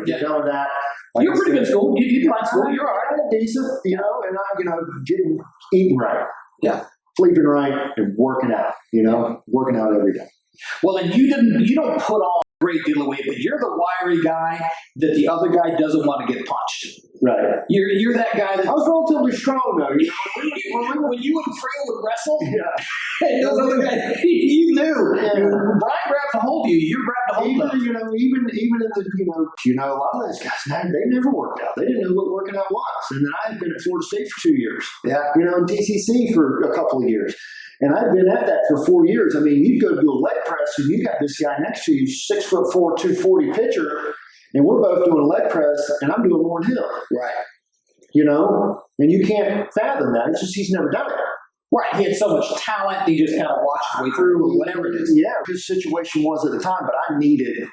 you're done with that. You're pretty good school. You did fine school. You're all right. Decent, and getting eating right. Yeah. Sleeping right and working out, working out every day. Well, and you don't put on a great deal of weight, but you're the wiry guy that the other guy doesn't want to get punched. Right. You're that guy that I was relatively strong though. When you and Frail would wrestle, Yeah. and those other guys, you knew. Yeah. When Brian grabbed a hold of you, you grabbed a hold of him. Even in the, a lot of those guys, they never worked out. They didn't know what working out was. And then I had been at Florida State for 2 years. Yeah. In TCC for a couple of years. And I've been at that for 4 years. I mean, you go do a leg press and you got this guy next to you, 6'4", 240 pitcher, and we're both doing a leg press and I'm doing more than him. Right. And you can't fathom that. It's just he's never done it. Right. He had so much talent, he just kind of watched his way through or whatever it is. Yeah, his situation was at the time, but I needed,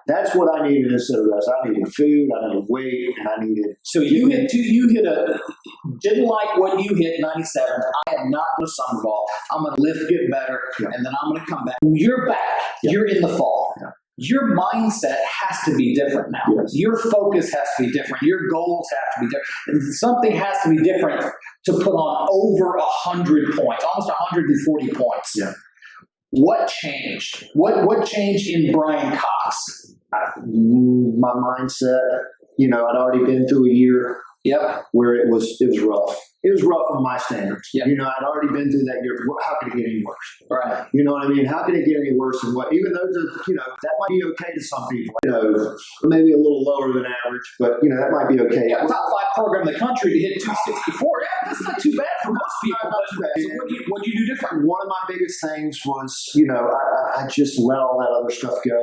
that's what I needed instead of rest. I needed food, I needed weight, and I needed. So didn't like when you hit 97. I am not going to summer ball. I'm going to lift, get better, and then I'm going to come back. You're back. Yeah. You're in the fall. Yeah. Your mindset has to be different now. Yes. Your focus has to be different. Your goals have to be different. And something has to be different to put on over 100 points, almost 140 points. Yeah. What changed? What changed in Brian Cox? My mindset, I'd already been through a year. Yep. Where it was rough. It was rough on my standards. Yep. I'd already been through that year. How could it get any worse? Right. You know what I mean? How could it get any worse than what? Even though that might be okay to some people. Maybe a little lower than average, but that might be okay. Yeah, top 5 program in the country to hit 264. Yeah, that's not too bad for most people. Not too bad. So what do you do different? One of my biggest things was, I just let all that other stuff go.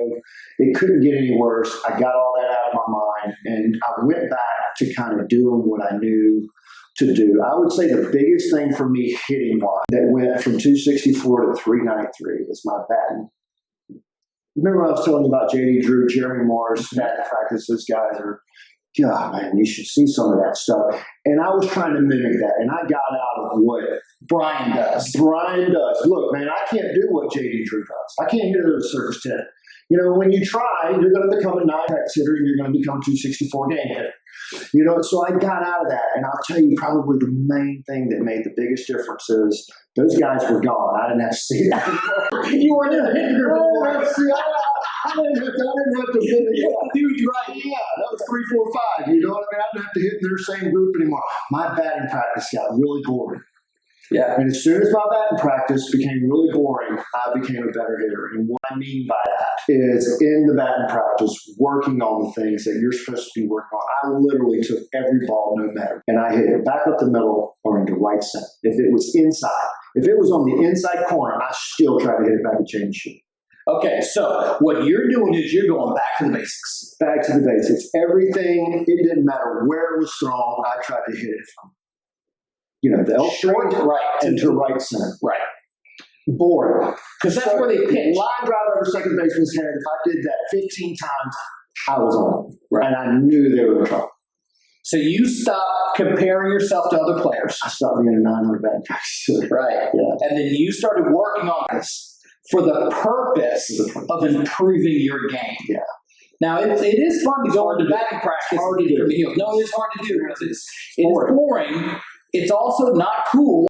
It couldn't get any worse. I got all that out of my mind, and I went back to kind of doing what I knew to do. I would say the biggest thing for me hitting wise that went from 264 to 393 was my batting. Remember I was telling you about J.D. Drew, Jeremy Morris, batting practice. Those guys are, God, man, you should see some of that stuff. And I was trying to mimic that, and I got out of what Brian does. Look, man, I can't do what J.D. Drew does. I can't hit it at a circus tent. When you try, you're going to become a 9-pack hitter and you're going to become a 264 game hitter. So I got out of that. And I'll tell you probably the main thing that made the biggest difference is those guys were gone. I didn't have to see that anymore. You weren't in the hitting group anymore. I didn't have to hit it. Dude, right. Yeah, that was 3, 4, 5. You know what I mean? I didn't have to hit in their same group anymore. My batting practice got really boring. Yeah. And as soon as my batting practice became really boring, I became a better hitter. And what I mean by that is in the batting practice, working on the things that you're supposed to be working on. I literally took every ball, no matter, and I hit it back up the middle or into right center. If it was inside, if it was on the inside corner, I still tried to hit it back and change shoot. Okay, so what you're doing is you're going back to the basics. Back to the basics. Everything, it didn't matter where it was strong, I tried to hit it from. The L short right and to right center. Right. Boring. Because that's where they pitch. Line drive over second baseman's head. If I did that 15 times, I was on. Right. And I knew they were in trouble. So you stopped comparing yourself to other players. I stopped being a 900 batting practice. Right. Yeah. And then you started working on this for the purpose of improving your game. Yeah. Now, it is fun to go into batting practice from the heel. No, it is hard to do because it's boring. It's also not cool.